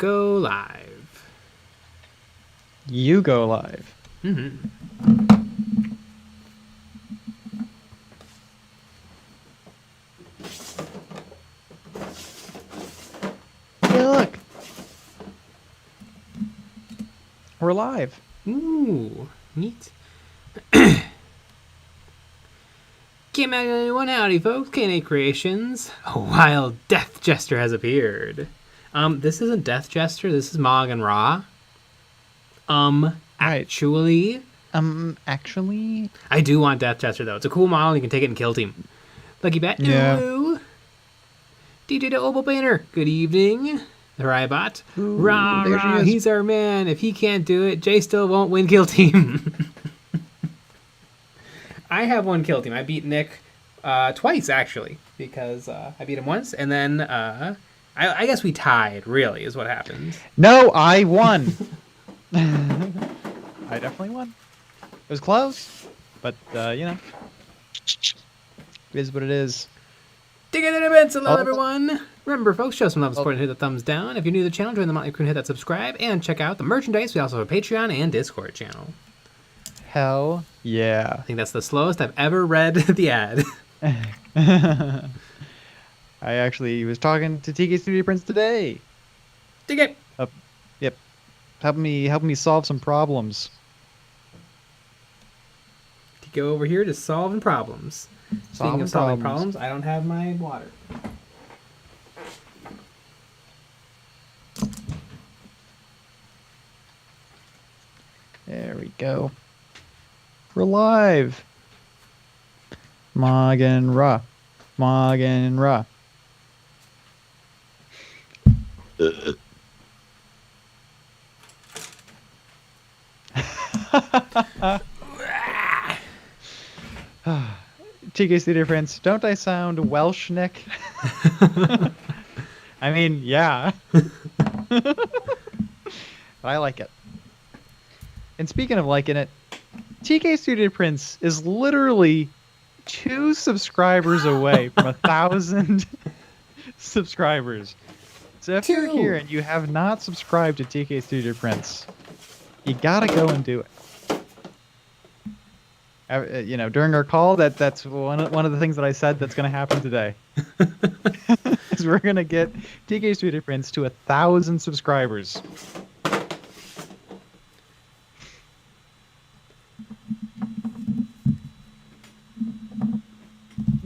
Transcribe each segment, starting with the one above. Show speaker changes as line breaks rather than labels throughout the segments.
go live.
You go live.
Mm-hmm.
Hey, look. We're live.
Ooh, neat. K-Mag91, howdy folks, K&A Creations. A wild Death Jester has appeared. This isn't Death Jester, this is MAUGAN Ra.
Right.
Actually...
Actually...
I do want Death Jester, though. It's a cool model, you can take it and kill team. Lucky Bat,
Yeah.
ooh. DJ the Opal Painter, good evening. The Rybot.
Ooh,
Rah,
there she
rah,
is.
he's our man. If he can't do it, Jay still won't win kill team. I have one kill team. I beat Nick twice, actually, because I beat him once, and then I guess we tied, really, is what happened.
No, I won. I definitely won. It was close, but, you know, it is what it is.
Dig in events, hello
Oh.
everyone! Remember, folks, show some love and support and hit the thumbs down. If you're new to the channel, join the Motley Crew and hit that subscribe, and check out the merchandise. We also have a Patreon and Discord channel.
Hell yeah.
I think that's the slowest I've ever read the ad.
I actually was talking to TK Studio Prince today.
Dig it!
Yep. Helping me solve some problems.
To go over here to solving problems. Speaking of solving problems, I don't have my water.
There we go. We're live. MAUGAN Ra. MAUGAN Ra. TK Studio Prince, don't I sound Welsh, Nick? I mean, yeah. But I like it. And speaking of liking it, TK Studio Prince is literally 2 subscribers away from 1,000 subscribers. So if you're here and you have not subscribed to TK Studio Prince, you gotta go and do it. You know, during our call, that's one of the things that I said that's going to happen today. Is we're going to get TK Studio Prince to 1,000 subscribers.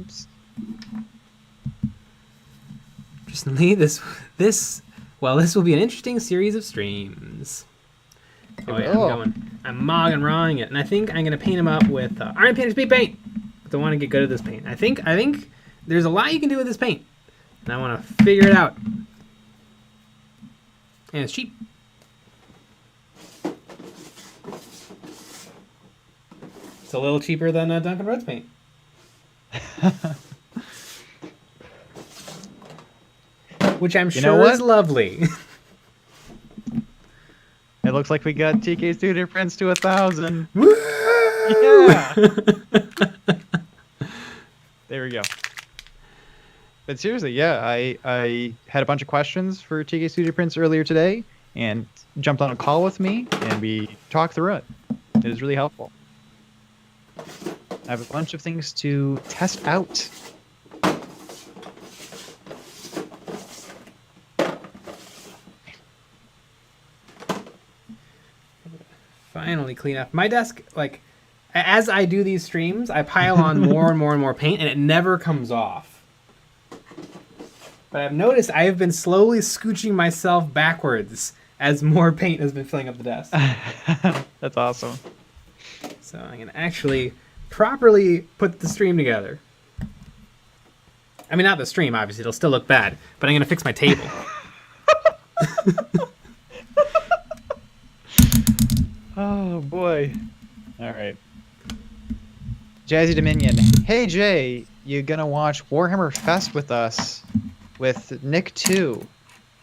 Oops.
Interestingly, this will be an interesting series of streams. Oh yeah, I'm going. I'm MAUGAN Rawing it, and I think I'm gonna paint him up with Iron Painter Speed Paint. But I want to get good at this paint. I think there's a lot you can do with this paint, and I want to figure it out. And it's cheap. It's a little cheaper than Duncan Rhodes paint. Which I'm sure is lovely.
It looks like we got TK Studio Prince to 1,000.
Woo!
Yeah. There we go. But seriously, yeah, I had a bunch of questions for TK Studio Prince earlier today, and jumped on a call with me, and we talked through it. It was really helpful. I have a bunch of things to test out.
Finally clean up my desk. Like, as I do these streams, I pile on more and more and more paint, and it never comes off. But I've noticed I have been slowly scooching myself backwards as more paint has been filling up the desk.
That's awesome.
So I'm gonna actually properly put the stream together. I mean, not the stream, obviously, it'll still look bad, but I'm gonna fix my table.
Oh boy. All right. Jazzy Dominion. Hey Jay, you gonna watch Warhammer Fest with us with Nick 2?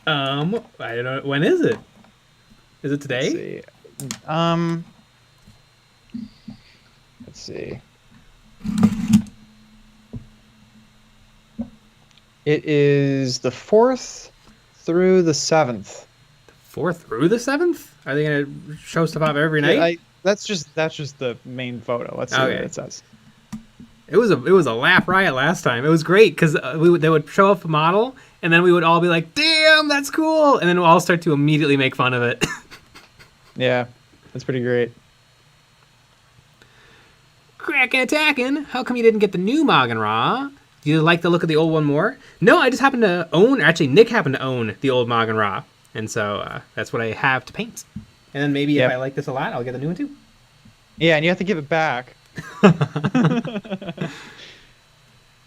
I don't know. When is it? Is it today?
Let's see. It is the 4th through the 7th.
The 4th through the 7th? Are they gonna show stuff off every night?
Yeah, that's just the main photo. Let's see what it says.
It was a laugh riot last time. It was great because they would show up a model, and then we would all be like, "Damn, that's cool!" And then we'll all start to immediately make fun of it.
Yeah, that's pretty great.
Crackin' attacking. How come you didn't get the new MAUGAN Raw? Do you like the look of the old one more? No, I just happen to own. Actually, Nick happened to own the old MAUGAN Raw, and so that's what I have to paint. And then maybe if I like this a lot, I'll get the new one too.
Yeah, and you have to give it back. Did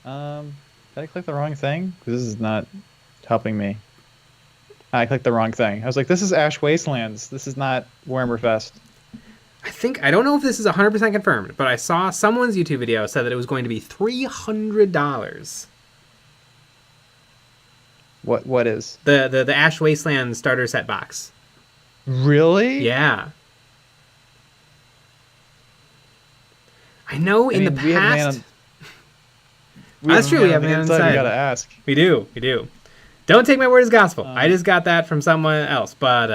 I click the wrong thing? This is not helping me. I clicked the wrong thing. I was like, this is Ash Wastelands. This is not Warhammer Fest.
I don't know if this is 100% confirmed, but I saw someone's YouTube video said that it was going to be $300.
What is?
The Ash Wasteland starter set box.
Really?
Yeah. I know in the past... That's true, we have man inside.
You gotta ask.
We do. Don't take my word as gospel. I just got that from someone else. But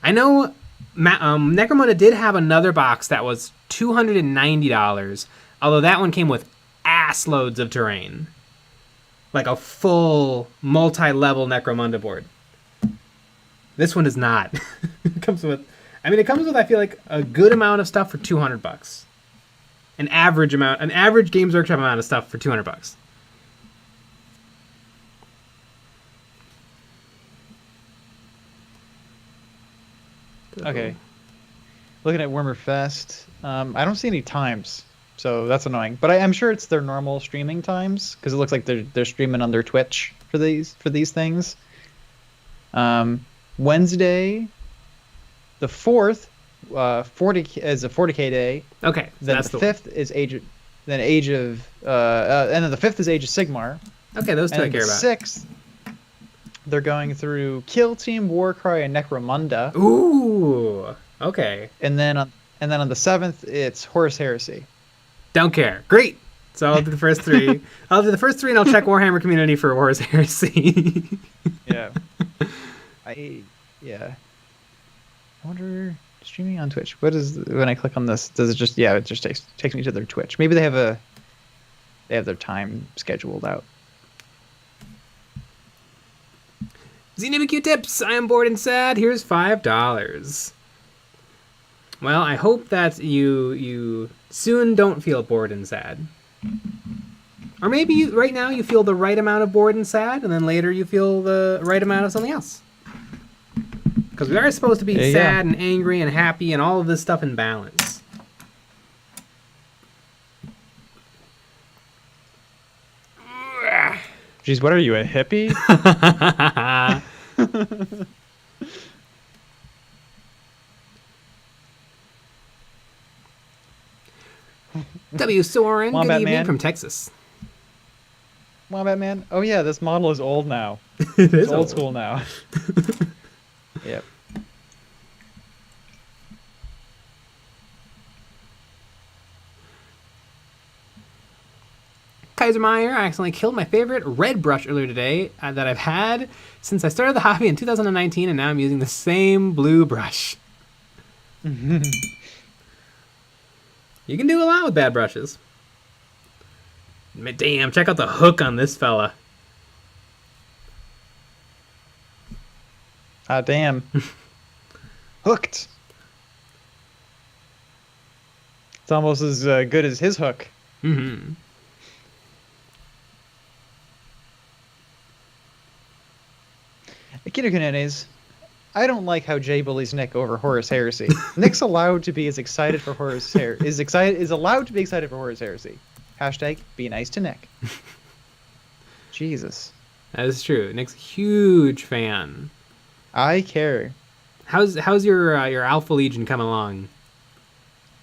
I know Necromunda did have another box that was $290, although that one came with ass loads of terrain. Like a full multi-level Necromunda board. This one does not. It comes with, I feel like, a good amount of stuff for $200. An average Games Workshop amount of stuff for $200.
Okay. Looking at Warhammer Fest, I don't see any times, so that's annoying. But I'm sure it's their normal streaming times because it looks like they're streaming on their Twitch for these things. Wednesday, the 4th, 40 is a 40k day.
Okay, so
then the 5th is and then the 5th is Age of Sigmar.
Okay, those two I care about.
The 6th, they're going through Kill Team, Warcry, and Necromunda.
Ooh, okay.
And then on the 7th, it's Horus Heresy.
Don't care. Great. So I'll do the first 3. I'll do the first 3, and I'll check Warhammer Community for Horus Heresy.
Yeah. I wonder, streaming on Twitch. What is, when I click on this, does it just, it just takes me to their Twitch. Maybe they have their time scheduled out.
ZNBQ tips. I am bored and sad. Here's $5. Well, I hope that you soon don't feel bored and sad. Or maybe right now you feel the right amount of bored and sad, and then later you feel the right amount of something else. Because we are supposed to be sad and angry and happy and all of this stuff in balance.
Jeez, what are you, a hippie?
W. Soren, good evening
Man.
from Texas.
Wombat Man? Oh yeah, this model is old now.
It's
old school now. Yep.
Kaiser Meyer, I accidentally killed my favorite red brush earlier today that I've had since I started the hobby in 2019, and now I'm using the same blue brush. You can do a lot with bad brushes. Damn, check out the hook on this fella.
Ah, damn. Hooked. It's almost as good as his hook.
Mm-hmm.
Akita Kunenes, I don't like how Jay bullies Nick over Horus Heresy. Nick's allowed to be as excited for Horus Heresy. Is allowed to be excited for Horus Heresy. Hashtag be nice to Nick. Jesus.
That is true. Nick's a huge fan.
I care.
How's your Alpha Legion coming along?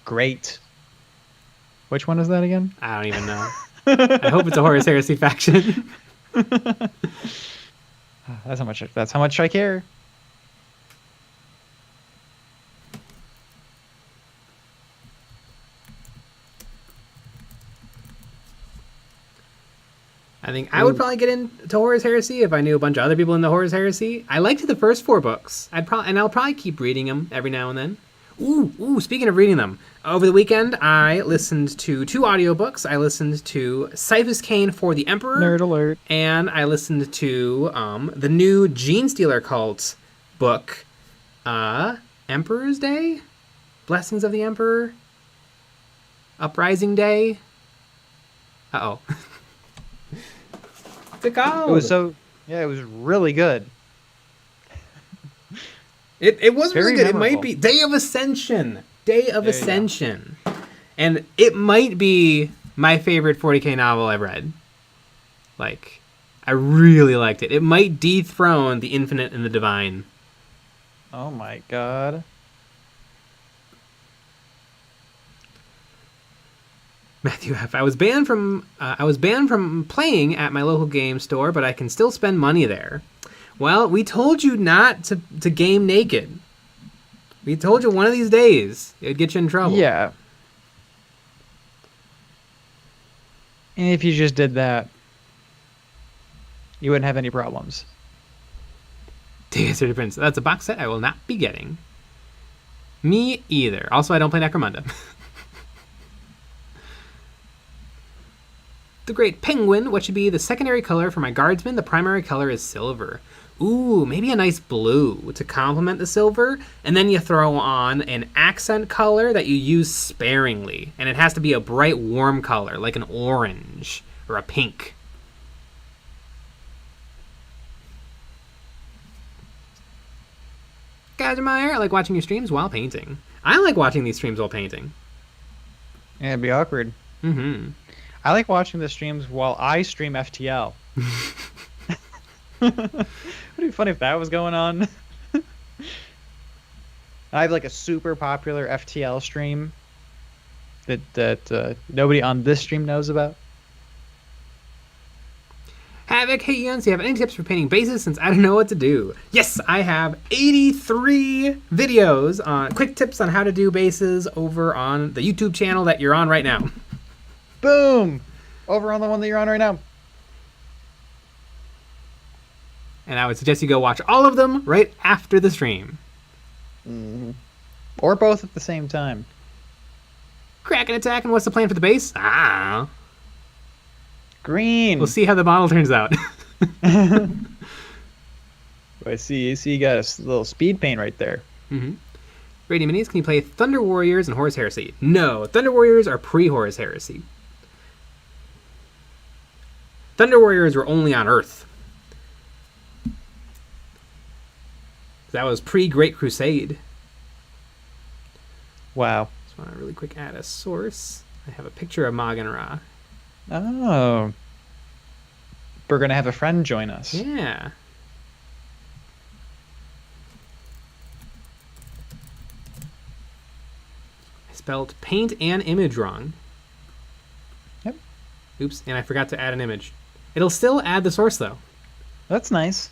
Great.
Which one is that again?
I don't even know. I hope it's a Horus Heresy faction.
That's how much I care.
I think I would probably get into Horus Heresy if I knew a bunch of other people in the Horus Heresy. I liked the first 4 books. I'll probably keep reading them every now and then. Ooh, speaking of reading them, over the weekend I listened to 2 audiobooks. I listened to Cyphus Cain for the Emperor.
Nerd alert.
And I listened to the new Gene Stealer Cult book, Emperor's Day? Blessings of the Emperor? Uprising Day? Uh-oh. What's it called?
It was really good.
It was
Very
really good.
memorable.
It might be Day of Ascension. Day of Ascension. And it might be my favorite 40k novel I've read. Like, I really liked it. It might dethrone The Infinite and the Divine.
Oh my god.
Matthew F. I was banned from playing at my local game store, but I can still spend money there. Well, we told you not to game naked. We told you one of these days it would get you in trouble.
Yeah. And if you just did that, you wouldn't have any problems.
Desert Prince. That's a box set I will not be getting. Me either. Also, I don't play Necromunda. The Great Penguin. What should be the secondary color for my guardsman? The primary color is silver. Ooh, maybe a nice blue to complement the silver. And then you throw on an accent color that you use sparingly. And it has to be a bright, warm color, like an orange or a pink. Gazmeyer, I like watching your streams while painting. I like watching these streams while painting.
Yeah, it'd be awkward.
Mm-hmm.
I like watching the streams while I stream FTL. Would be funny if that was going on. I have like a super popular FTL stream that nobody on this stream knows about.
Havoc, hey Eons, do you have any tips for painting bases since I don't know what to do? Yes, I have 83 videos on quick tips on how to do bases over on the YouTube channel that you're on right now.
Boom! Over on the one that you're on right now.
And I would suggest you go watch all of them right after the stream.
Mm-hmm. Or both at the same time.
Kraken attack, and what's the plan for the base?
Green!
We'll see how the model turns out.
I see you got a little speed paint right there.
Mm-hmm. Radiant Minis, can you play Thunder Warriors and Horus Heresy? No, Thunder Warriors are pre-Horus Heresy. Thunder Warriors were only on Earth. That was pre-Great Crusade.
Wow.
Just want to really quick add a source. I have a picture of MAUGAN Ra.
Oh. We're going to have a friend join us.
Yeah. I spelled paint and image wrong.
Yep.
Oops, and I forgot to add an image. It'll still add the source, though.
That's nice.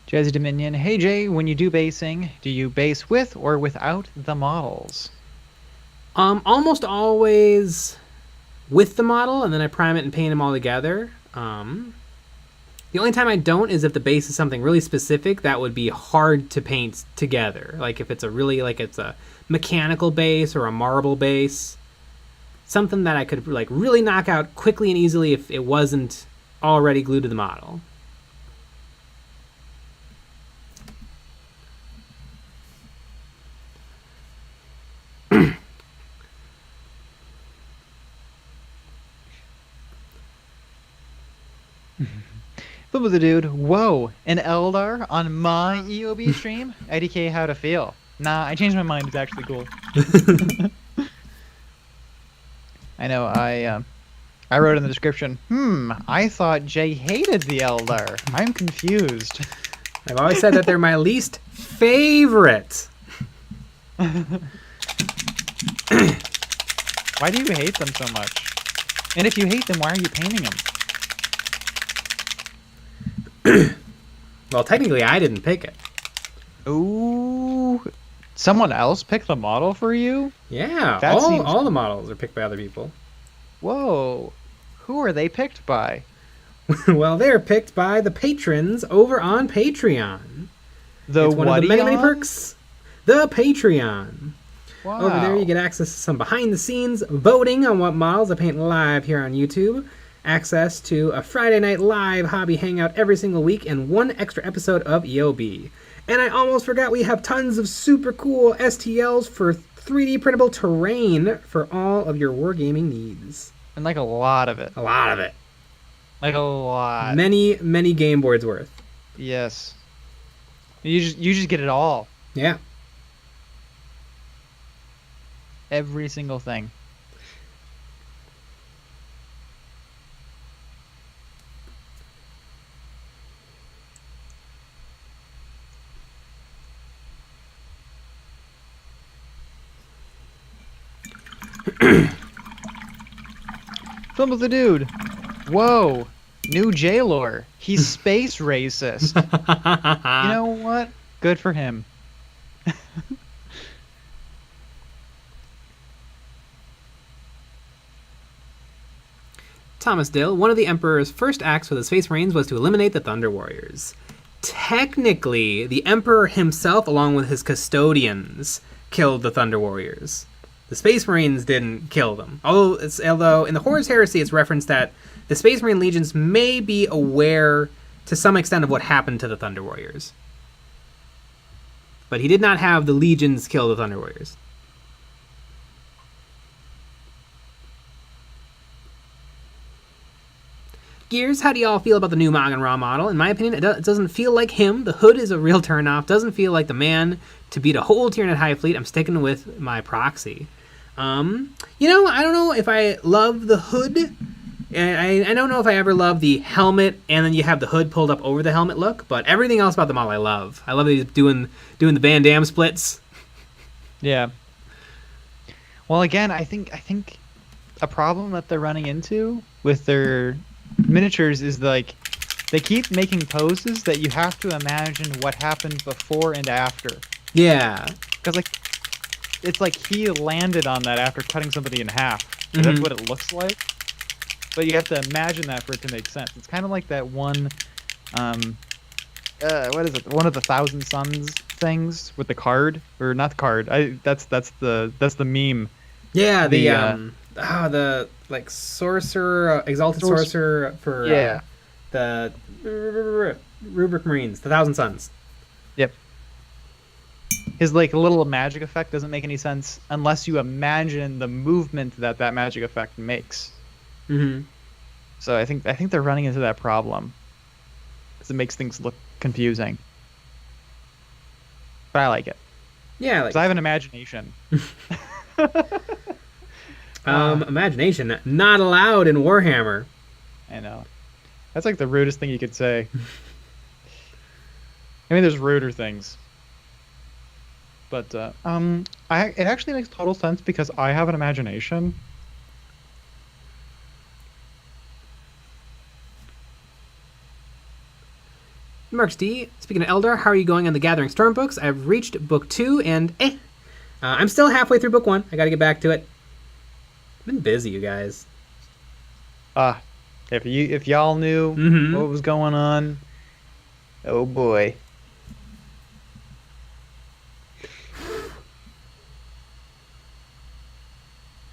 Jazzy Dominion, hey Jay, when you do basing, do you base with or without the models?
Almost always with the model, and then I prime it and paint them all together. The only time I don't is if the base is something really specific that would be hard to paint together. Like if it's it's a mechanical base or a marble base. Something that I could like really knock out quickly and easily if it wasn't already glued to the model.
Flip with the dude. Whoa, an Eldar on my EOB stream? IDK, how to feel? Nah, I changed my mind. It's actually cool. I know. I wrote in the description. I thought Jay hated the Eldar. I'm confused.
I've always said that they're my least favorite.
Why do you hate them so much? And if you hate them, why are you painting them?
Well, technically, I didn't pick it.
Ooh. Someone else picked the model for you?
Yeah,
That seems...
all the models are picked by other people.
Whoa. Who are they picked by?
Well, they're picked by the patrons over on Patreon.
The
It's one of the many perks. The Patreon.
Wow.
Over there, you get access to some behind-the-scenes voting on what models I paint live here on YouTube, access to a Friday night live hobby hangout every single week, and one extra episode of EOB. And I almost forgot we have tons of super cool STLs for 3D printable terrain for all of your wargaming needs.
And like a lot of it.
A lot of it.
Like a lot.
Many, many game boards worth.
Yes. You just get it all.
Yeah.
Every single thing. Film of the dude. Whoa. New J-lore. He's space racist. You know what? Good for him.
Thomas Dill, one of the Emperor's first acts with the Space Marines was to eliminate the Thunder Warriors. Technically, the Emperor himself, along with his custodians, killed the Thunder Warriors. The Space Marines didn't kill them. Although in the Horus Heresy, it's referenced that the Space Marine legions may be aware to some extent of what happened to the Thunder Warriors. But he did not have the legions kill the Thunder Warriors. Gears, how do y'all feel about the new MAUGAN Raw model? In my opinion, it doesn't feel like him. The hood is a real turnoff. Doesn't feel like the man to beat a whole Tyranid High Fleet. I'm sticking with my proxy. I don't know if I love the hood. I don't know if I ever love the helmet and then you have the hood pulled up over the helmet look, but everything else about the model I love. I love that he's doing the Van Damme splits.
Yeah. Well, again, I think a problem that they're running into with their miniatures is like they keep making poses that you have to imagine what happened before and after.
Yeah.
Because it's like he landed on that after cutting somebody in half.
Mm-hmm.
That's what it looks like. But you have to imagine that for it to make sense. It's kind of like that one, what is it? One of the Thousand Suns things with the card, or not the card. That's the meme.
Yeah, the like sorcerer, exalted sorcerer for the Rubric Marines, the Thousand Suns.
Yep. His like little magic effect doesn't make any sense unless you imagine the movement that magic effect makes.
Mm-hmm.
So I think they're running into that problem because it makes things look confusing. But I like it.
Yeah,
because I have an imagination.
Imagination not allowed in Warhammer.
I know. That's like the rudest thing you could say. I mean, there's ruder things. But it actually makes total sense because I have an imagination.
Marks D, speaking of Eldar, how are you going on the Gathering Storm books? I've reached book 2 and I'm still halfway through book 1. I gotta get back to it. I've been busy, you guys.
If y'all knew what was going on, oh boy.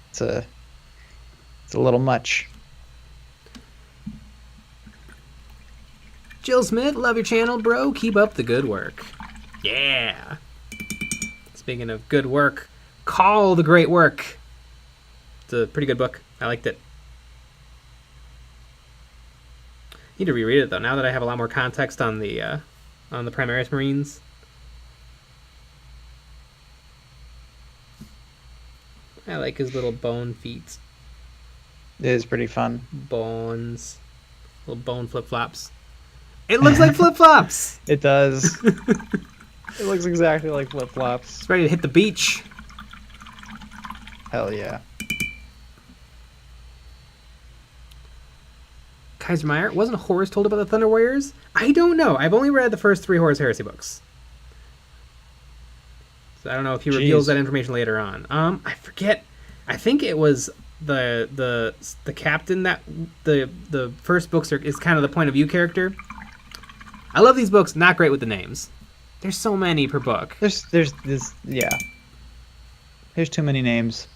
It's a little much.
Jill Smith, love your channel, bro. Keep up the good work. Yeah. Speaking of good work, Call the Great Work. It's a pretty good book. I liked it. Need to reread it though. Now that I have a lot more context on the Primaris Marines. I like his little bone feet.
It is pretty fun.
Bones. Little bone flip-flops. It looks like flip-flops!
It does. It looks exactly like flip-flops.
It's ready to hit the beach.
Hell yeah.
Kaiser Meyer, wasn't Horus told about the Thunder Warriors? I don't know. I've only read the first 3 Horus Heresy books. So I don't know if he reveals that information later on. I forget. I think it was the captain that the first books is kind of the point of view character. I love these books. Not great with the names. There's so many per book.
There's this, yeah. There's too many names.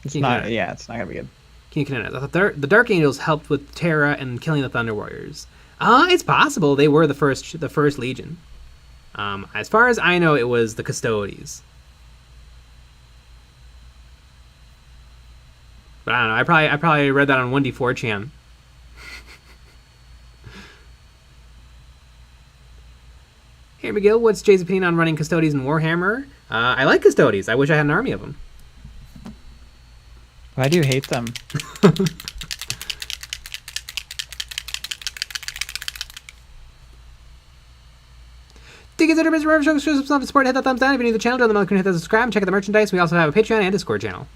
It's not gonna be good.
King Canaan. The Dark Angels helped with Terra and killing the Thunder Warriors. It's possible they were the first Legion. As far as I know, it was the Custodes. But I don't know. I probably read that on 1D4chan. Hey McGill, what's Jay's opinion on running Custodes in Warhammer? I like Custodes. I wish I had an army of them.
I do hate them.
Think it's enterprise forever. Show some support. Hit that thumbs down if you're new to the channel. Join the community. Hit that subscribe. And check out the merchandise. We also have a Patreon and Discord channel.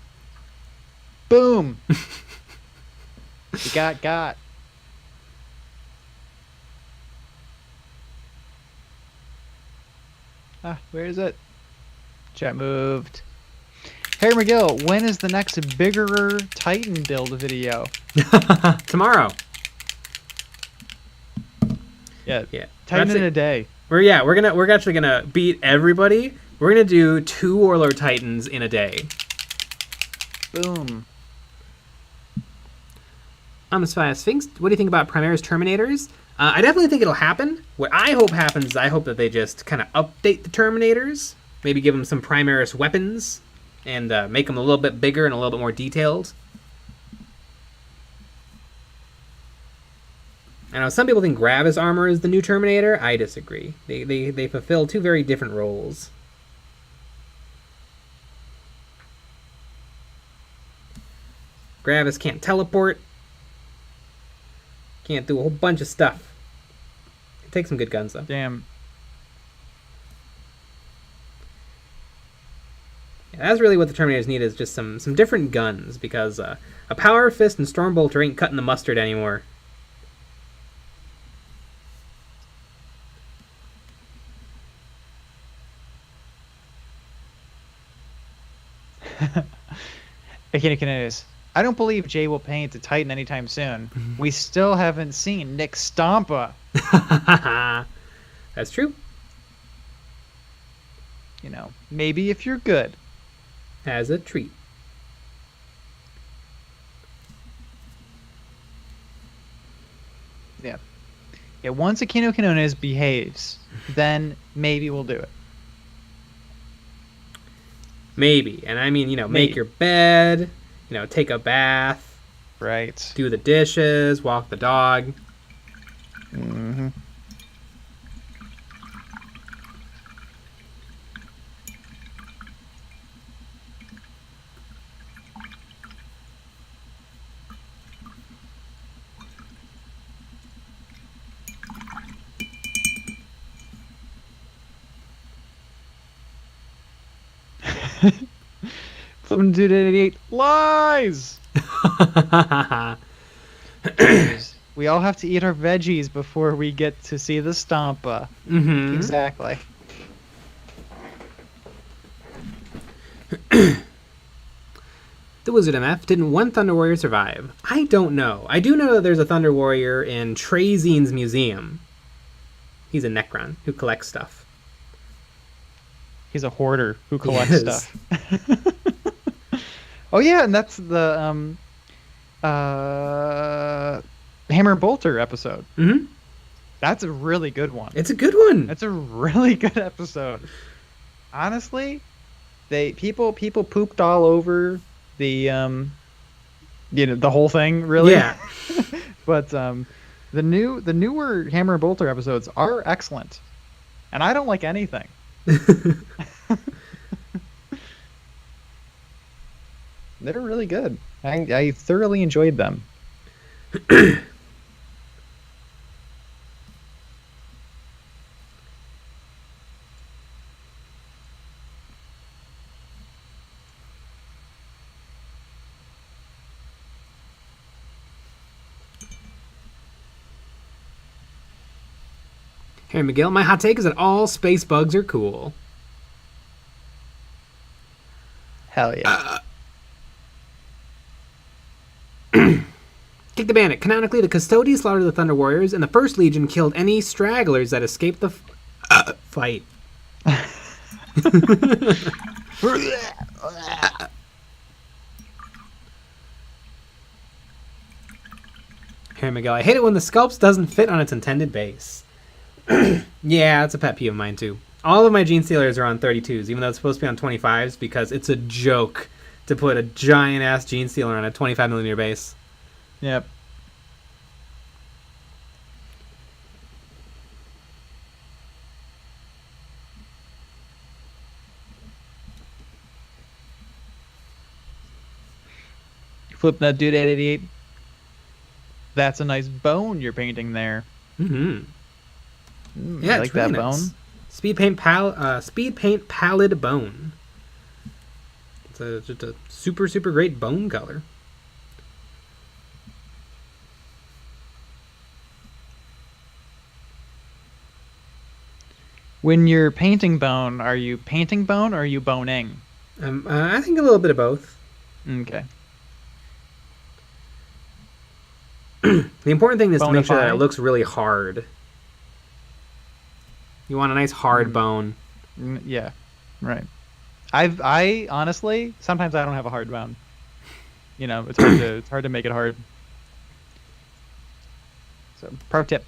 Boom. You got. Where is it? Chat moved. Harry McGill, when is the next bigger Titan build video?
Tomorrow.
Yeah. Titan in a day.
We're actually gonna beat everybody. We're gonna do 2 Warlord Titans in a day.
Boom.
Sphinx, what do you think about Primaris Terminators? I definitely think it'll happen. What I hope happens is I hope that they just kind of update the Terminators, maybe give them some Primaris weapons, and make them a little bit bigger and a little bit more detailed. I know some people think Gravis armor is the new Terminator. I disagree. They fulfill 2 very different roles. Gravis can't teleport. Can't do a whole bunch of stuff. It takes some good guns, though.
Damn.
Yeah, that's really what the Terminators need, is just some different guns, because a Power Fist and Stormbolter ain't cutting the mustard anymore.
I don't believe Jay will paint a Titan anytime soon. We still haven't seen Nick Stompa.
That's true.
You know, maybe if you're good.
As a treat.
Yeah. Yeah, once Aquino Quinones behaves, then maybe we'll do it.
Maybe. And I mean, make your bed, take a bath.
Right.
Do the dishes, walk the dog.
Mm-hmm. Flipping to 88 lies. We all have to eat our veggies before we get to see the Stompa.
Mm-hmm.
Exactly.
The Wizard MF, didn't one Thunder Warrior survive? I don't know. I do know that there's a Thunder Warrior in Trazine's museum. He's a Necron who collects stuff.
He's a hoarder who collects stuff. Oh yeah, and that's the Hammer and Bolter episode.
Mm-hmm.
That's a really good one.
It's a good one.
That's a really good episode. Honestly, people pooped all over the the whole thing, really.
Yeah.
But the newer Hammer and Bolter episodes are excellent. And I don't like anything. They're really good. I thoroughly enjoyed them.
Harry McGill, my hot take is that all space bugs are cool.
Hell yeah.
Kick the Bandit. Canonically, the Custodians slaughtered the Thunder Warriors, and the First Legion killed any stragglers that escaped the fight. Harry Miguel, I hate it when the sculpt doesn't fit on its intended base. Yeah, it's a pet peeve of mine too. All of my Gene Stealers are on 32s, even though it's supposed to be on 25s, because it's a joke to put a giant-ass Gene Stealer on a 25mm base.
Yep. Flip that dude at 88. That's a nice bone you're painting there.
Mm-hmm.
Yeah, I like that
really nice.
bone.
Speed paint pallid bone. It's just a super, super great bone color.
When you're painting bone, are you painting bone or are you boning?
I think a little bit of both.
Okay.
The important thing is to make sure that it
Bonify?
looks really hard. You want a nice hard bone.
Yeah, right. I honestly, sometimes I don't have a hard bone. You know, it's hard to make it hard. So, pro tip.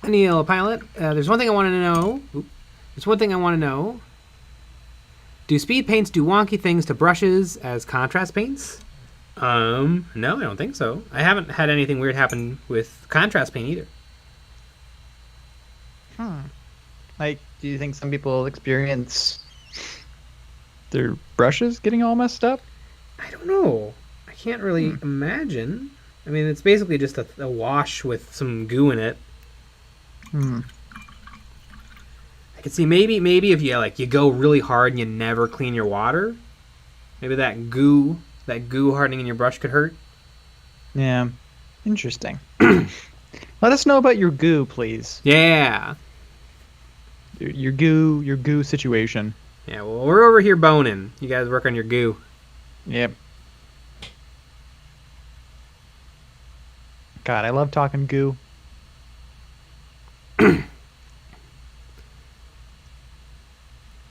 Neil Pilot, there's one thing I want to know. There's one thing I want to know. Do speed paints do wonky things to brushes as contrast paints? No, I don't think so. I haven't had anything weird happen with contrast paint either.
Like, do you think some people experience their brushes getting all messed up?
I don't know. I can't really imagine. I mean, it's basically just a wash with some goo in it. I could see maybe if you go really hard and you never clean your water, maybe that goo hardening in your brush could hurt.
Yeah, interesting. Let us know about your goo, please.
Yeah.
Your goo situation.
Yeah, well, we're over here boning. You guys work on your goo.
Yep. God, I love talking goo.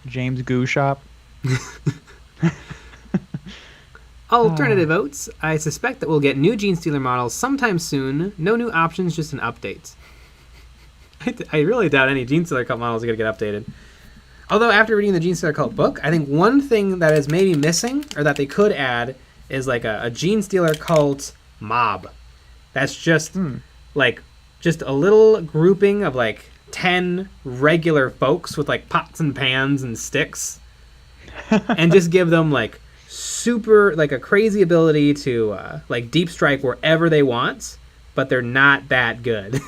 James Goo Shop.
Alternative votes. I suspect that we'll get new Gene Stealer models sometime soon. No new options, just an update. I really doubt any Gene Stealer Cult models are going to get updated. Although, after reading the Gene Stealer Cult book, I think one thing that is maybe missing, or that they could add, is like a Gene Stealer Cult mob. That's just just a little grouping of like 10 regular folks with like pots and pans and sticks, and just give them like super, like a crazy ability to like deep strike wherever they want, but they're not that good.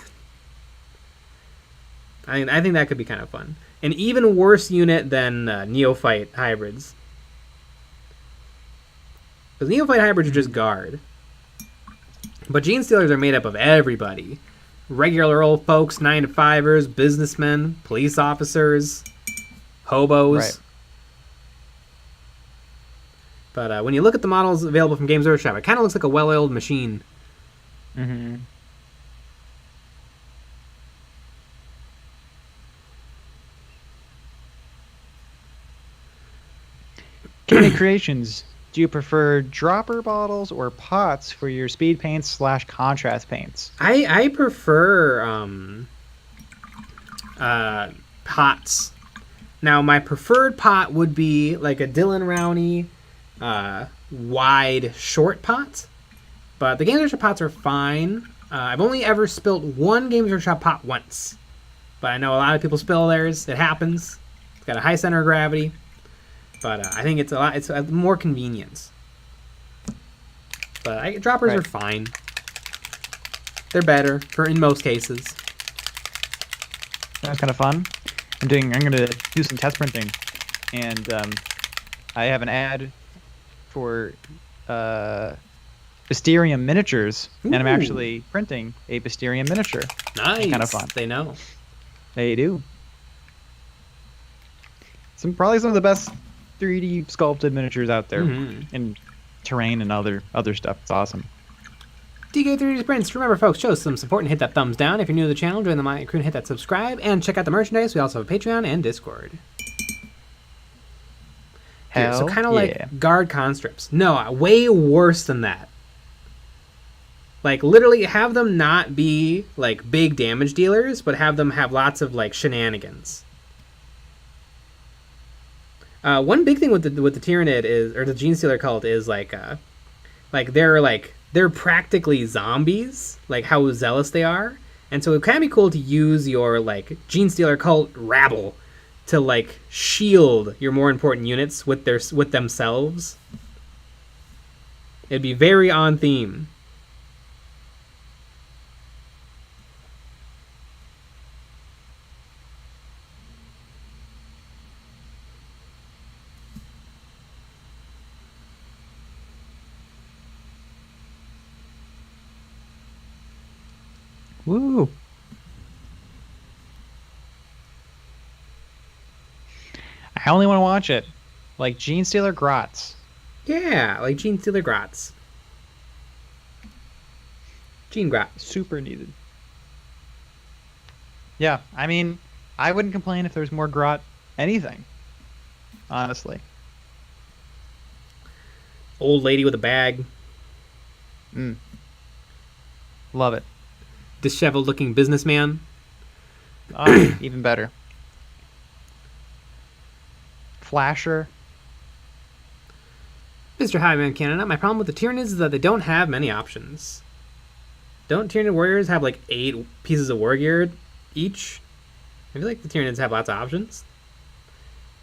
I think that could be kind of fun. An even worse unit than Neophyte hybrids. Because Neophyte hybrids are just guard. But Gene Stealers are made up of everybody. Regular old folks, 9-to-5ers, businessmen, police officers, hobos.
Right.
But when you look at the models available from Games Workshop, it kind of looks like a well-oiled machine.
Mm-hmm. Kidney Creations, do you prefer dropper bottles or pots for your speed paints / contrast paints?
I prefer pots. Now, my preferred pot would be like a Dylan Rowney wide short pot. But the Games Workshop pots are fine. I've only ever spilt one Games Workshop pot once. But I know a lot of people spill theirs. It happens. It's got a high center of gravity. But I think it's more convenience. But droppers are fine. They're better in most cases.
That's kind of fun. I'm gonna do some test printing, and I have an ad for Bysterium miniatures, and I'm
Ooh.
actually printing a Bysterium miniature.
Nice.
Kind of fun.
They know.
They do. Probably some of the best 3D sculpted miniatures out there in terrain and other stuff. It's awesome.
DK3D Prints. Remember, folks, show some support and hit that thumbs down. If you're new to the channel, join the My Crew and hit that subscribe. And check out the merchandise. We also have a Patreon and Discord. Here, so kind of like guard conscripts. No, way worse than that. Like, literally have them not be, like, big damage dealers, but have them have lots of, like, shenanigans. One big thing with the Tyranid is, or the Genestealer cult is, like they're practically zombies, like how zealous they are. And so it can be cool to use your, like, Genestealer cult rabble to, like, shield your more important units with themselves. It'd be very on theme.
Woo! I only want to watch it. Like Genestealer Grots.
Yeah, like Genestealer Grots. Gene Grot.
Super needed. Yeah, I mean, I wouldn't complain if there was more Grot anything. Honestly.
Old lady with a bag.
Love it.
Disheveled looking businessman.
Oh, even better. Flasher.
Mr. Highman Canada, my problem with the Tyranids is that they don't have many options. Don't Tyranid warriors have like 8 pieces of war gear each? I feel like the Tyranids have lots of options.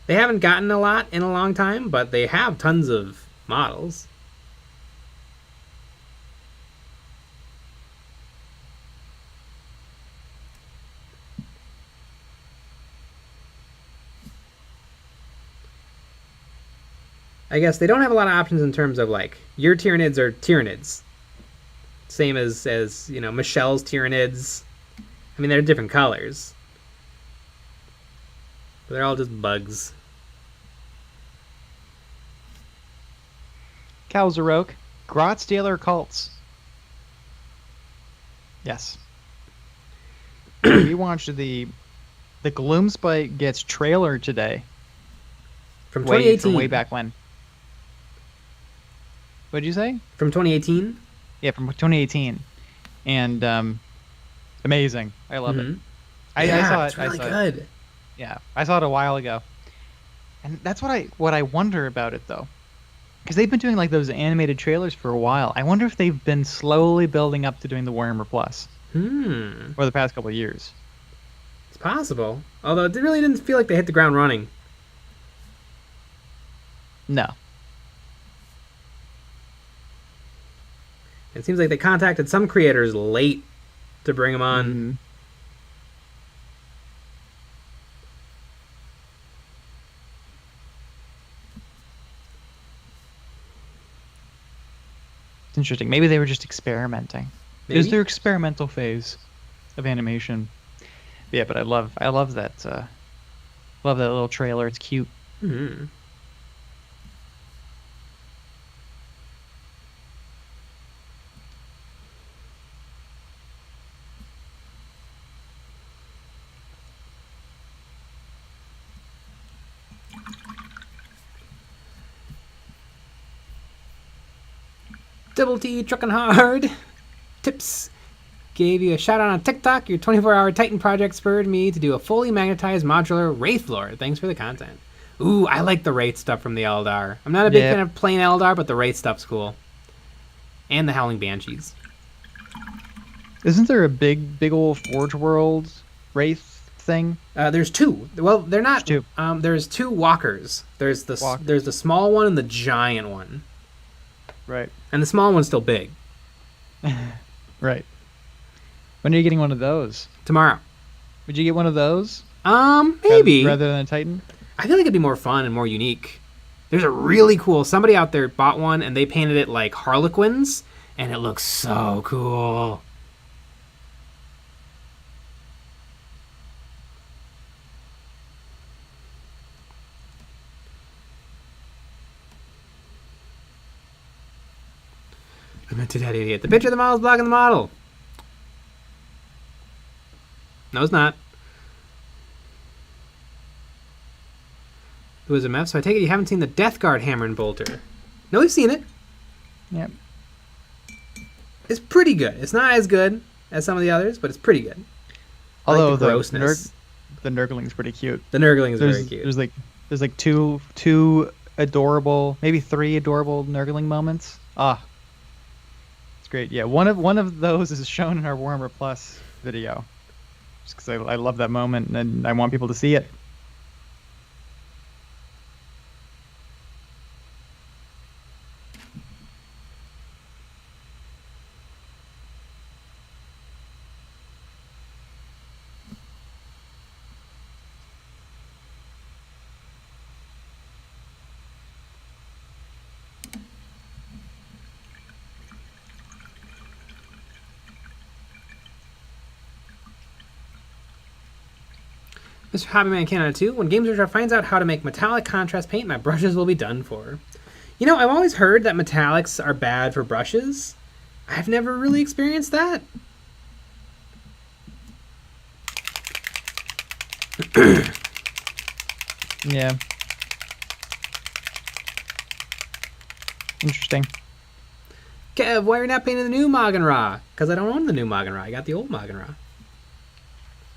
They haven't gotten a lot in a long time, but they have tons of models. I guess they don't have a lot of options in terms of, like, your Tyranids are Tyranids. Same as you know, Michelle's Tyranids. I mean, they're different colors. But they're all just bugs.
Kalzarok. Grotstealer cults. Yes. We watched the Gloomspite Gets trailer today.
From 2018.
From way back when. What did you say?
From 2018?
Yeah, from 2018. And amazing. I love it. I saw it.
It's really good.
Yeah, I saw it a while ago. And that's what I wonder about it, though. Because they've been doing, like, those animated trailers for a while. I wonder if they've been slowly building up to doing the Warhammer Plus. Over the past couple of years.
It's possible. Although it really didn't feel like they hit the ground running.
No.
It seems like they contacted some creators late to bring them on.
It's interesting. Maybe they were just experimenting. Maybe? It was their experimental phase of animation. But yeah, but I love that little trailer. It's cute.
Double T trucking hard. Tips. Gave you a shout out on TikTok. Your 24-hour Titan project spurred me to do a fully magnetized modular Wraith Lord. Thanks for the content. Ooh, I like the Wraith stuff from the Aeldar. I'm not a big fan of plain Aeldar, but the Wraith stuff's cool. And the Howling Banshees.
Isn't there a big old Forge World Wraith thing?
There's 2. Well, they're not.
There's 2.
There's 2 walkers. There's the small one and the giant one.
Right.
And the small one's still big.
Right. When are you getting one of those?
Tomorrow.
Would you get one of those?
Maybe.
Rather than a Titan?
I feel like it'd be more fun and more unique. There's a really cool... Somebody out there bought one, and they painted it like Harlequins, and it looks so cool. I meant to that idiot. The picture of the model is blocking the model. No, it's not. It was a map, so I take it you haven't seen the Death Guard Hammer and Bolter. No, we've seen it.
Yep.
It's pretty good. It's not as good as some of the others, but it's pretty good.
Although
like the grossness.
The Nurgling's pretty cute.
The Nurgling is very cute.
There's like two adorable, maybe 3 adorable Nurgling moments. It's great. Yeah, one of those is shown in our Warhammer Plus video, just because I love that moment and I want people to see it.
Mr. Hobbyman Canada 2, when Games Workshop finds out how to make metallic contrast paint, my brushes will be done for. You know, I've always heard that metallics are bad for brushes. I've never really experienced that.
Yeah. Interesting.
Kev, why are you not painting the new MAUGAN Ra? Because I don't own the new MAUGAN Ra. I got the old MAUGAN Ra.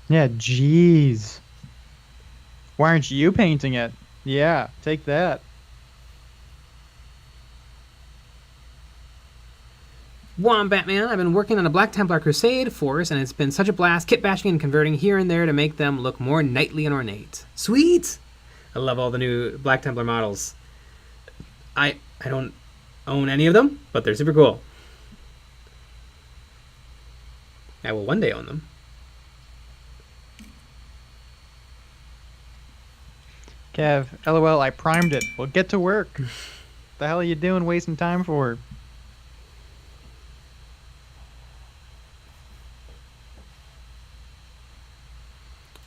Yeah, jeez. Why aren't you painting it? Yeah, take that.
Batman, I've been working on a Black Templar Crusade force, and it's been such a blast kit bashing and converting here and there to make them look more knightly and ornate. Sweet! I love all the new Black Templar models. I don't own any of them, but they're super cool. I will one day own them.
Kev, LOL, I primed it. Well, get to work. The hell are you doing wasting time for?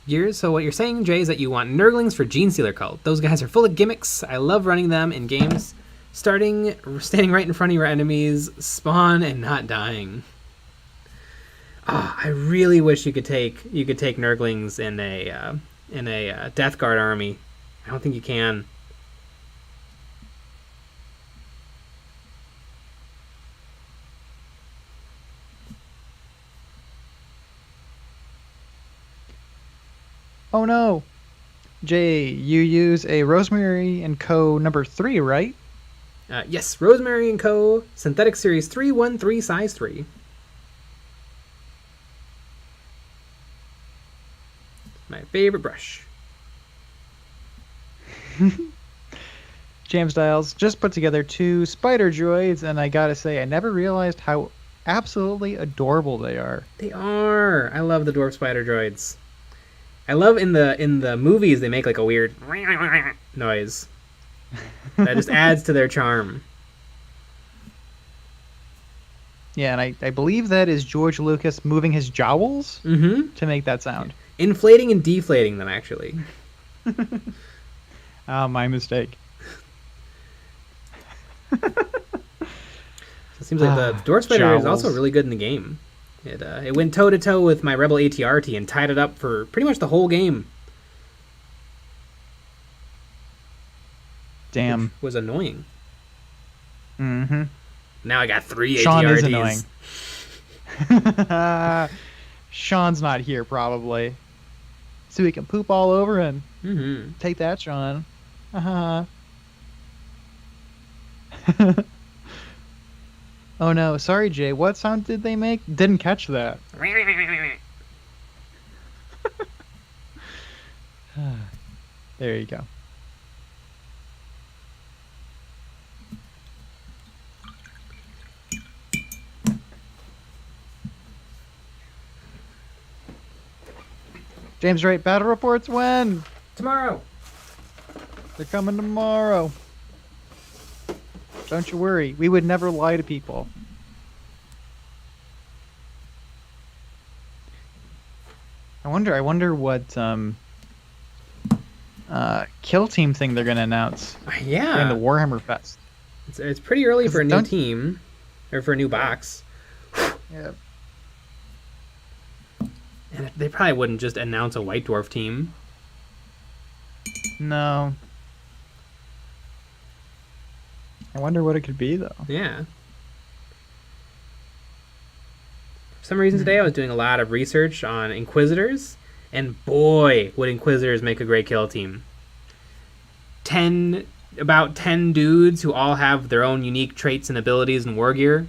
Gears, so what you're saying, Jay, is that you want Nurglings for Gene Stealer Cult. Those guys are full of gimmicks. I love running them in games. Standing right in front of your enemies, spawn and not dying. I really wish you could take Nurglings in a Death Guard army. I don't think you can.
Oh no. Jay, you use a Rosemary & Co. number 3, right?
Yes, Rosemary & Co. Synthetic Series 313 size 3. My favorite brush.
Jam Styles just put together 2 spider droids, and I gotta say, I never realized how absolutely adorable they are.
They are. I love the dwarf spider droids. I love in the movies they make like a weird noise. That just adds to their charm.
Yeah, and I believe that is George Lucas moving his jowls to make that sound.
Inflating and deflating them, actually.
My mistake.
It seems like the dwarf spider is also really good in the game. It went toe to toe with my Rebel ATRT and tied it up for pretty much the whole game.
Damn.
Which was annoying.
Mm-hmm.
Now I got 3
Sean
ATRTs.
is annoying. Sean's not here, probably. So we can poop all over him. Take that, Sean. Oh no, sorry Jay, what sound did they make? Didn't catch that. There you go. James Wright, battle reports when?
Tomorrow.
They're coming tomorrow. Don't you worry. We would never lie to people. I wonder what kill team thing they're gonna announce during
Yeah,
the Warhammer Fest.
it's pretty early
'Cause
for a new
don't-
team, or for a new box.
Yeah.
And they probably wouldn't just announce a White Dwarf team.
No. I wonder what it could be though.
Yeah. For some reason today I was doing a lot of research on Inquisitors, and boy, would Inquisitors make a great kill team. About 10 dudes who all have their own unique traits and abilities and war gear.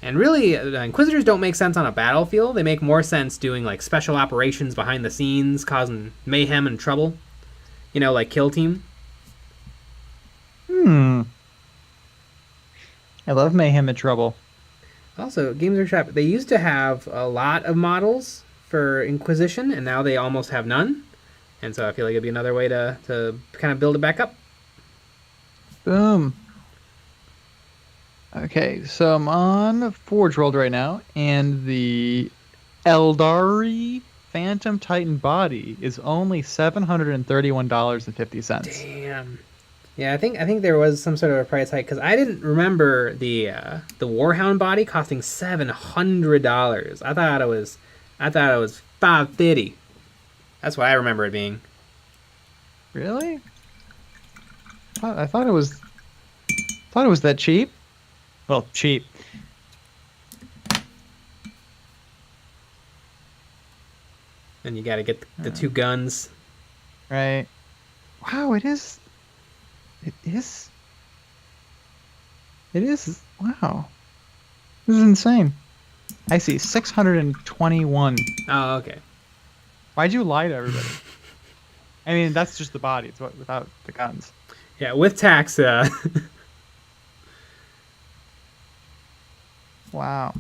And really, Inquisitors don't make sense on a battlefield. They make more sense doing like special operations behind the scenes, causing mayhem and trouble. You know, like Kill Team.
I love mayhem and trouble.
Also, Games Workshop, they used to have a lot of models for Inquisition, and now they almost have none. And so I feel like it'd be another way to kind of build it back up.
Boom. Okay, so I'm on Forge World right now, and the Aeldari Phantom Titan body is only $731.50.
Damn. Yeah, I think there was some sort of a price hike because I didn't remember the Warhound body costing $700. I thought it was $550. That's what I remember it being.
Really? I thought it was that cheap. Well, cheap.
And you got to get the two guns.
Right. Wow, it is. It is. Wow. This is insane. I see 621.
Oh, okay.
Why'd you lie to everybody? I mean, that's just the body. It's without the guns.
Yeah, with tax.
Wow.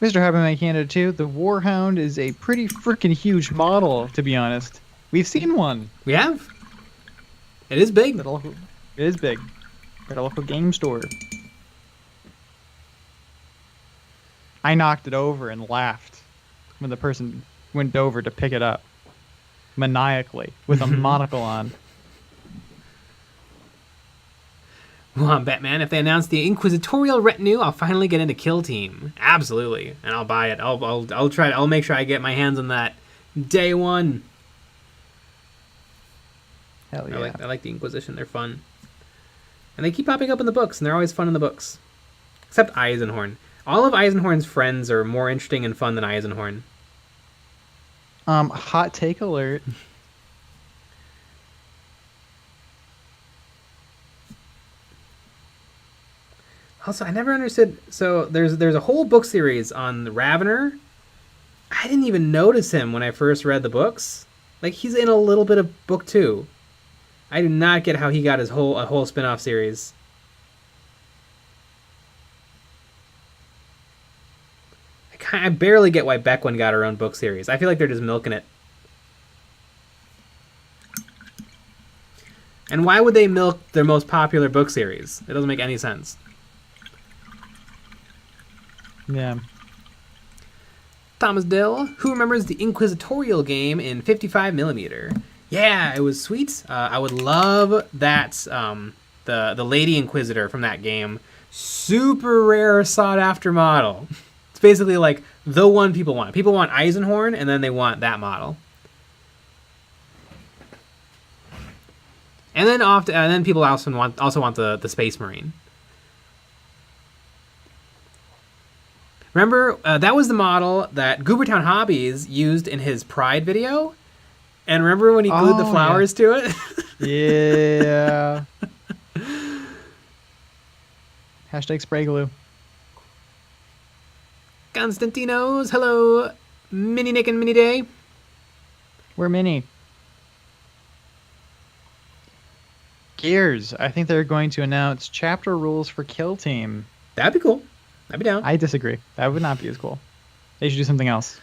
Mr. Haberman Canada 2, the Warhound is a pretty freaking huge model, to be honest. We've seen one.
We have. It is big.
It is big. At a local game store. I knocked it over and laughed when the person went over to pick it up. Maniacally. With a monocle on.
Well, on Batman, if they announce the Inquisitorial Retinue, I'll finally get into Kill Team. Absolutely. And I'll buy it. I'll try it. I'll make sure I get my hands on that day one.
Hell yeah.
I like the Inquisition. They're fun. And they keep popping up in the books, and they're always fun in the books. Except Eisenhorn. All of Eisenhorn's friends are more interesting and fun than Eisenhorn.
Hot take alert.
Also, I never understood. So there's a whole book series on the Ravener. I didn't even notice him when I first read the books. Like, he's in a little bit of book 2. I do not get how he got a whole spin-off series. I barely get why Beckwin got her own book series. I feel like they're just milking it. And why would they milk their most popular book series? It doesn't make any sense.
Yeah.
Thomas Dill, who remembers the Inquisitorial game in 55mm? Yeah, it was sweet. I would love that, the Lady Inquisitor from that game. Super rare, sought-after model. It's basically like the one people want. People want Eisenhorn, and then they want that model. And then people also want the Space Marine. Remember, that was the model that Goobertown Hobbies used in his Pride video? And remember when he glued the flowers to it?
Yeah. Hashtag spray glue.
Constantinos, hello. Mini Nick and Mini Day.
We're mini. Gears. I think they're going to announce chapter rules for Kill Team.
That'd be cool. I'd be down.
I disagree. That would not be as cool. They should do something else.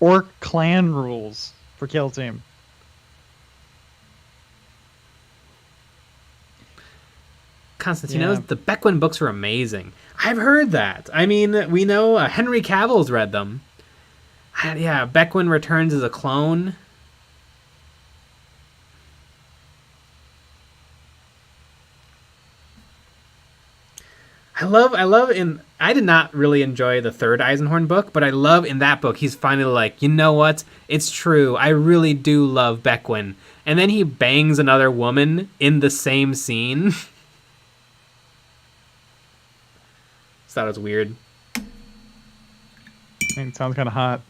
Orc clan rules for Kill Team.
Constantino's, the Beckwin books are amazing. I've heard that. I mean, we know Henry Cavill's read them. Yeah, Beckwin returns as a clone. I did not really enjoy the third Eisenhorn book, but I love in that book, he's finally like, you know what? It's true. I really do love Beckwin. And then he bangs another woman in the same scene. Thought it was weird.
I mean, it sounds kind of hot.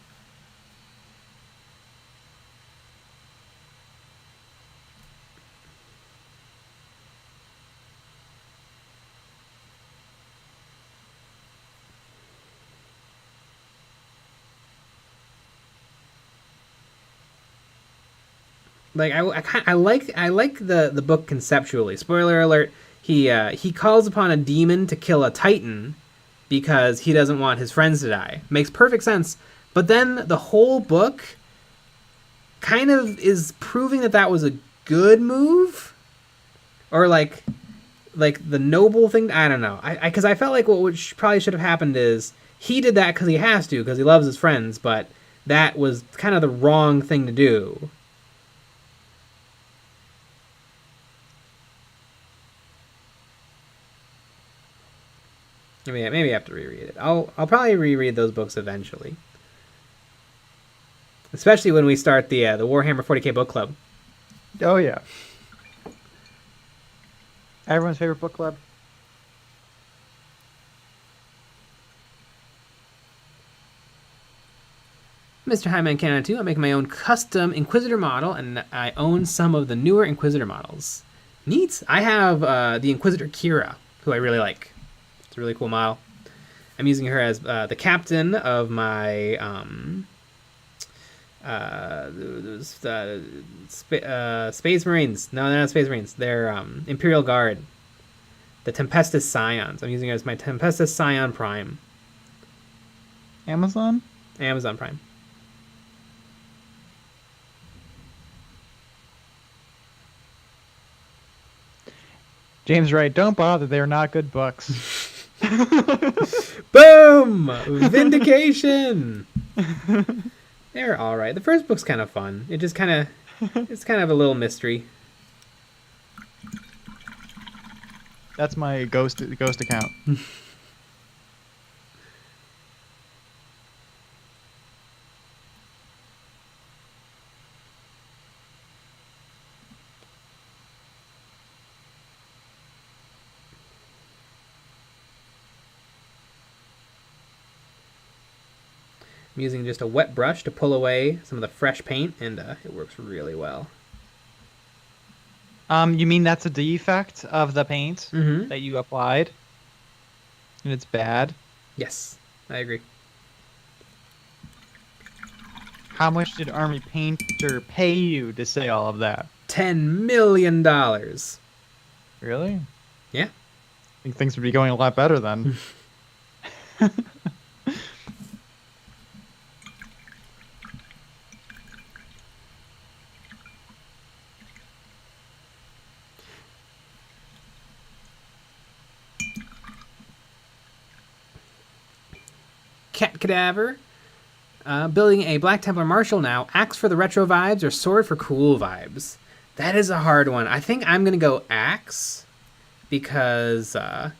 Like I like the book conceptually. Spoiler alert: he calls upon a demon to kill a titan because he doesn't want his friends to die. Makes perfect sense. But then the whole book kind of is proving that was a good move, or like the noble thing. I don't know. Because I felt like what probably should have happened is he did that because he has to, because he loves his friends. But that was kind of the wrong thing to do. Maybe I have to reread it. I'll probably reread those books eventually. Especially when we start the Warhammer 40k book club.
Oh yeah. Everyone's favorite book club.
Mr. Highman Canada 2, I'm making my own custom Inquisitor model, and I own some of the newer Inquisitor models. Neat. I have the Inquisitor Kira, who I really like. It's a really cool model. I'm using her as the captain of my Space Marines. No, they're not Space Marines. They're Imperial Guard. The Tempestus Scions. I'm using her as my Tempestus Scion Prime.
Amazon
Prime.
James Wright, don't bother. They're not good books.
Boom! Vindication! They're alright. The first book's kind of fun. It's kind of a little mystery.
That's my ghost account.
I'm using just a wet brush to pull away some of the fresh paint, and it works really well.
You mean that's a defect of the paint
Mm-hmm.
that you applied? And it's bad?
Yes, I agree.
How much did Army Painter pay you to say all of that?
$10 million.
Really?
Yeah.
I think things would be going a lot better then.
Cat Cadaver. Building a Black Templar Marshal now. Axe for the retro vibes or sword for cool vibes? That is a hard one. I think I'm going to go axe because... well,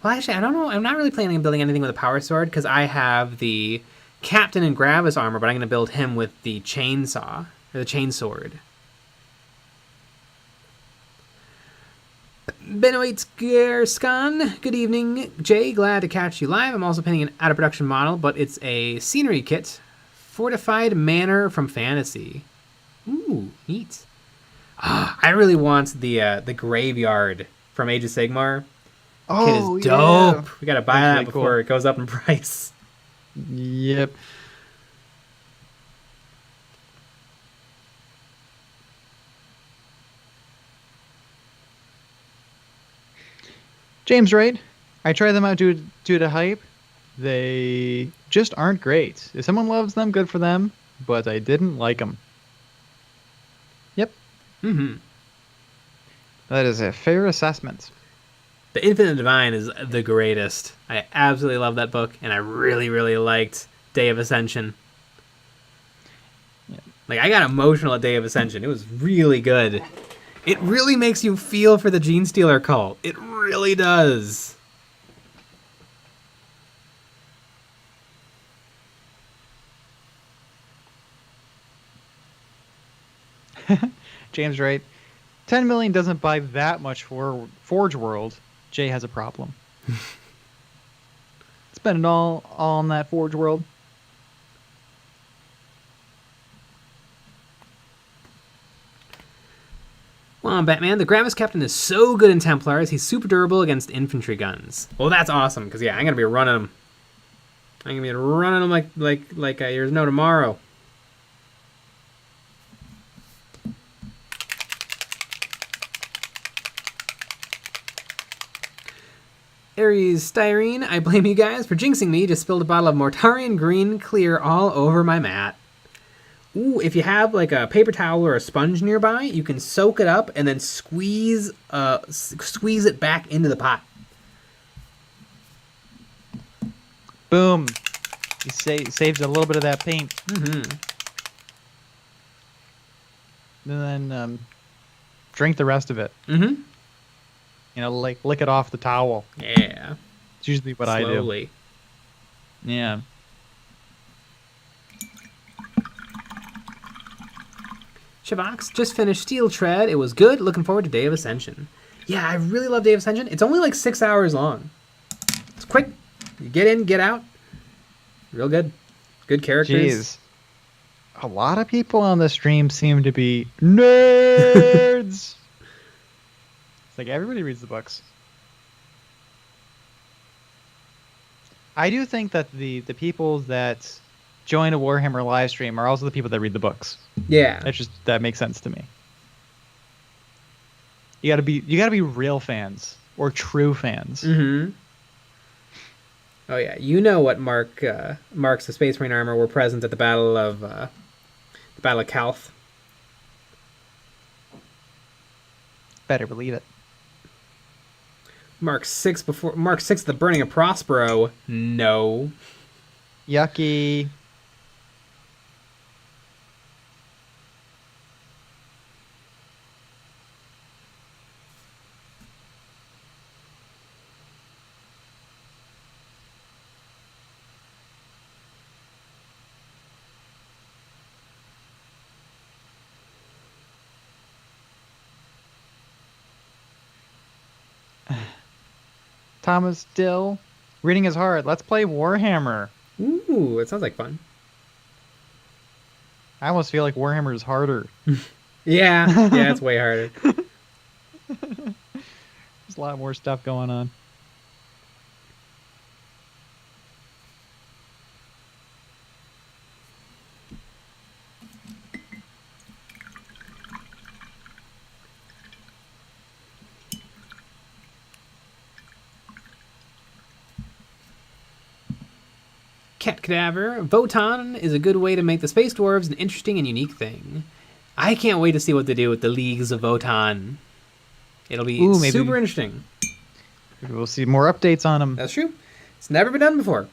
actually, I don't know. I'm not really planning on building anything with a power sword because I have the Captain and Gravis armor, but I'm going to build him with the chainsaw, or the chainsword. Benoit Gerskan, good evening. Jay, glad to catch you live. I'm also painting an out-of-production model, but it's a scenery kit. Fortified Manor from Fantasy. Ooh, neat. I really want the Graveyard from Age of Sigmar.
Oh,
kit is dope.
yeah.
We gotta buy
That's
that
really
before
cool.
it goes up in price.
Yep. James Wright, I try them out due to hype. They just aren't great. If someone loves them, good for them. but I didn't like them. Yep,
Mm-hmm.
that is a fair assessment.
The Infinite Divine is the greatest. I absolutely love that book, and I really, really liked Day of Ascension.
Yeah.
Like, I got emotional at Day of Ascension. It was really good. It really makes you feel for the Gene Stealer cult. It really does.
James Wright, 10 million doesn't buy that much for Forge World. Jay has a problem. Spend it all on that Forge World.
Well, Batman, the Gravis Captain is so good in Templars, he's super durable against infantry guns. Well, that's awesome, because, yeah, I'm going to be running them. I'm going to be running them like there's no tomorrow. Ares Styrene, I blame you guys for jinxing me. Just spilled a bottle of Mortarian Green Clear all over my mat. Ooh, if you have like a paper towel or a sponge nearby, you can soak it up and then squeeze it back into the pot.
Boom. You saved a little bit of that paint.
Mm-hmm.
And then drink the rest of it.
Mm-hmm.
You know, like lick it off the towel.
Yeah.
It's usually what
Slowly.
I do. Yeah.
Shavox just finished Steel Tread. It was good. Looking forward to Day of Ascension. Yeah, I really love Day of Ascension. It's only like 6 hours long. It's quick. You get in, get out. Real good. Good characters.
Jeez. A lot of people on the stream seem to be nerds. It's like everybody reads the books. I do think that the people that join a Warhammer live stream are also the people that read the books.
Yeah.
That makes sense to me. You gotta be real fans or true fans.
Mm-hmm. Oh yeah, you know what marks the Space Marine armor were present at the Battle of Calth.
Better believe it.
Mark 6 the Burning of Prospero. No.
Yucky. Thomas Dill, reading is hard. Let's play Warhammer.
Ooh, it sounds like fun.
I almost feel like Warhammer is harder.
Yeah, it's way harder.
There's a lot more stuff going on.
Cat Cadaver, Votan is a good way to make the Space Dwarves an interesting and unique thing. I can't wait to see what they do with the Leagues of Votan. It'll be super interesting.
Maybe we'll see more updates on them.
That's true. It's never been done before.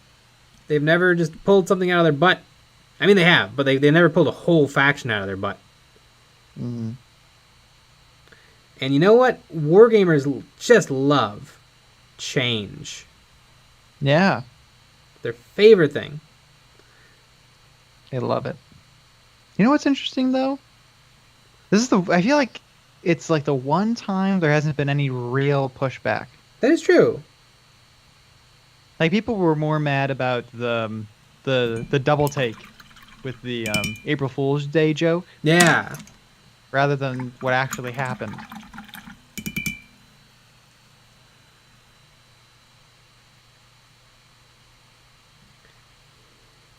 They've never just pulled something out of their butt. I mean, they have, but they never pulled a whole faction out of their butt.
Mm-hmm.
And you know what? Wargamers just love change.
Yeah.
Their favorite thing.
They love it. You know what's interesting though? I feel like it's like the one time there hasn't been any real pushback.
That is true.
Like people were more mad about the double take with the April Fool's Day joke.
Yeah.
Rather than what actually happened.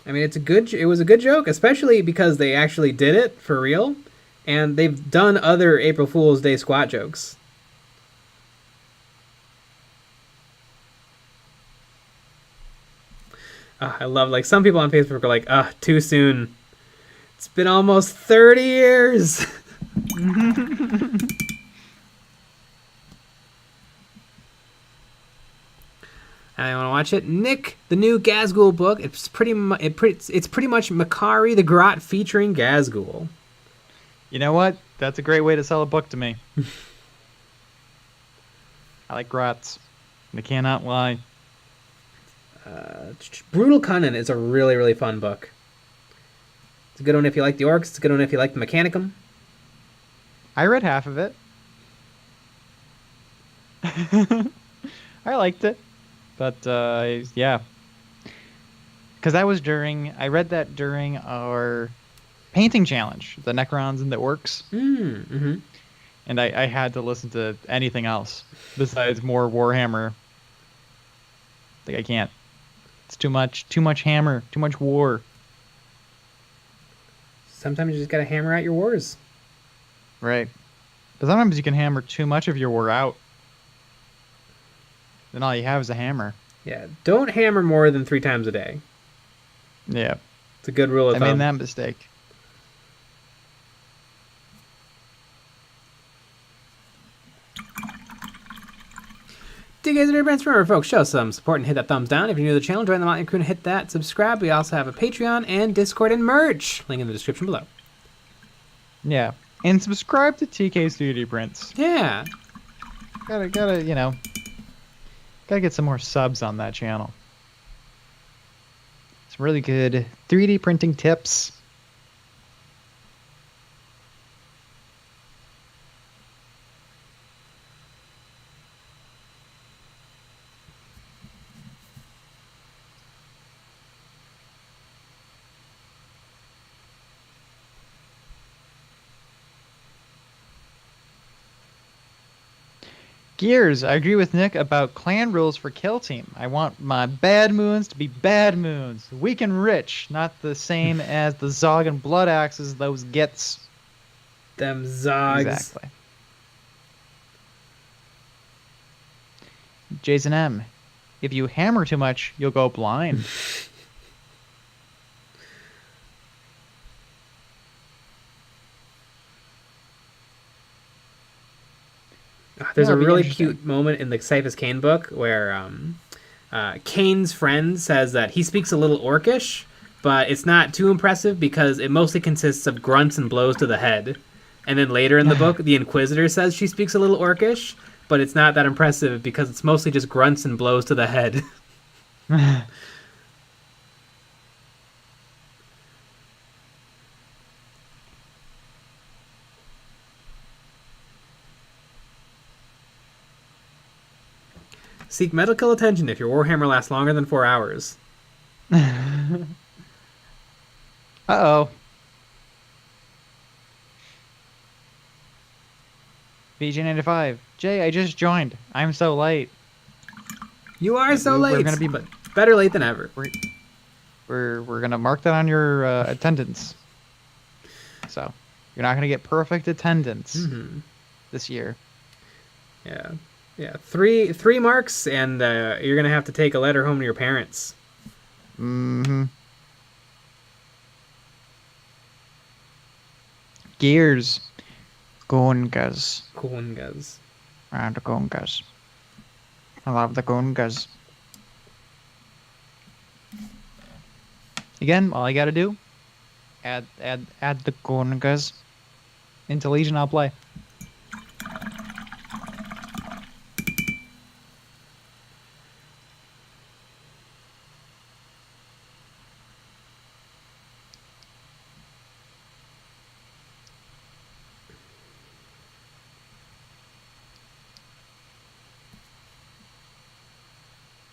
I mean, it was a good joke, especially because they actually did it for real, and they've done other April Fool's Day squat jokes. I love, like, some people on Facebook are like, too soon. It's been almost 30 years. I want to watch it. Nick, the new Gazgul book. It's pretty much Makari the Grot featuring Gazgul.
You know what? That's a great way to sell a book to me. I like grots. I cannot lie.
Brutal Cunning is a really, really fun book. It's a good one if you like the orcs. It's a good one if you like the Mechanicum.
I read half of it. I liked it. But, yeah. Because I read that during our painting challenge, the Necrons and the Orcs.
Mm-hmm.
And I had to listen to anything else besides more Warhammer. Like, I can't. It's too much hammer, too much war.
Sometimes you just gotta hammer out your wars.
Right. But sometimes you can hammer too much of your war out. Then all you have is a hammer.
Yeah, don't hammer more than 3 times a day.
Yeah.
It's a good rule of thumb.
I made that mistake.
Do you guys remember, folks? Show some support and hit that thumbs down. If you're new to the channel, join the Motley Crew and hit that subscribe. We also have a Patreon and Discord and merch. Link in the description below.
Yeah. And subscribe to TK Studio Prints.
Yeah.
Gotta, gotta get some more subs on that channel. Some really good 3D printing tips. Gears, I agree with Nick about clan rules for Kill Team. I want my bad moons to be bad moons. Weak and rich, not the same as the Zog and Blood Axes those gets.
Them Zogs.
Exactly. Jason M. If you hammer too much, you'll go blind.
There's a really cute moment in the Cyphus Kane book where Kane's friend says that he speaks a little orcish, but it's not too impressive because it mostly consists of grunts and blows to the head. And then later in the book, the Inquisitor says she speaks a little orcish, but it's not that impressive because it's mostly just grunts and blows to the head. Seek medical attention if your Warhammer lasts longer than 4 hours.
Uh-oh. VJ95. Jay, I just joined. I'm so late.
You are so late.
We're gonna be
but better late than ever.
We're gonna mark that on your attendance. So you're not gonna get perfect attendance this year.
Yeah. Yeah, three marks, and you're gonna have to take a letter home to your parents.
Mm-hmm. Gears. Gungas.
Gungas.
And the Gungas. I love the Gungas. Again, all I gotta do, add the Gungas into Legion, I'll play.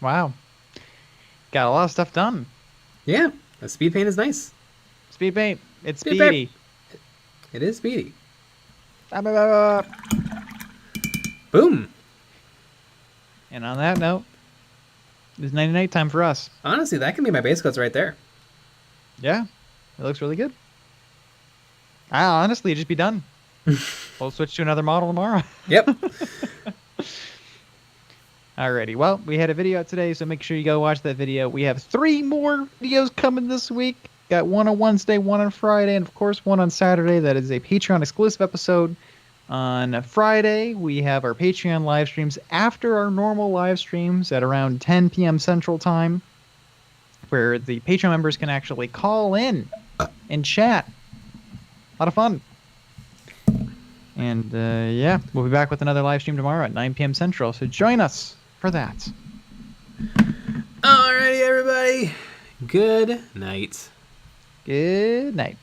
Wow. Got a lot of stuff done.
Yeah, the speed paint is nice.
Speed paint. It's
Speed
speedy.
paint. It is speedy.
Boom. And on that note, it's night time for us.
Honestly, that can be my base coats right there.
Yeah. It looks really good. I'll honestly just be done. We'll switch to another model tomorrow.
Yep.
Alrighty, well, we had a video out today, so make sure you go watch that video. We have 3 more videos coming this week. got one on Wednesday, one on Friday, and of course one on Saturday. That is a Patreon exclusive episode. On Friday, we have our Patreon live streams after our normal live streams at around 10 p.m. Central Time, where the Patreon members can actually call in and chat. A lot of fun. And yeah, we'll be back with another live stream tomorrow at 9 p.m. Central, so join us for that.
Alrighty, everybody. Good night.
Good night.